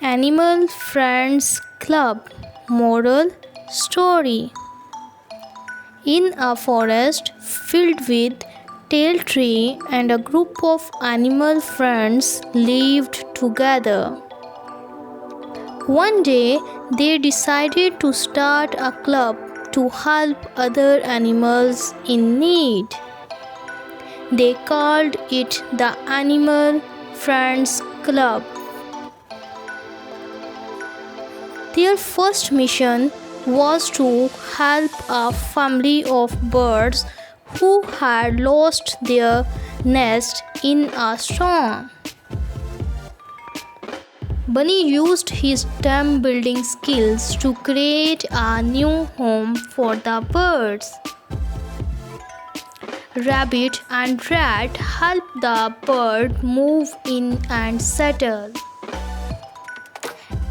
Animal Friends Club. Moral story. In a forest filled with tall tree and a group of animal friends lived together. One day they decided to start a club to help other animals in need. They called it the Animal Friends Club. Their first mission was to help a family of birds who had lost their nest in a storm. Bunny used his dam building skills to create a new home for the birds. Rabbit and Rat helped the bird move in and settle.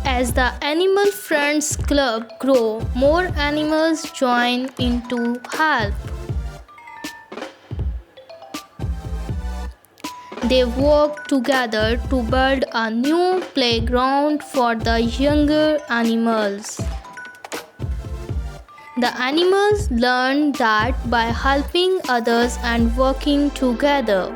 As the Animal Friends Club grew, more animals joined in to help. They worked together to build a new playground for the younger animals. The animals learned that by helping others and working together.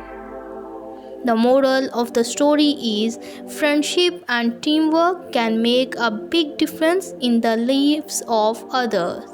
The moral of the story is friendship and teamwork can make a big difference in the lives of others.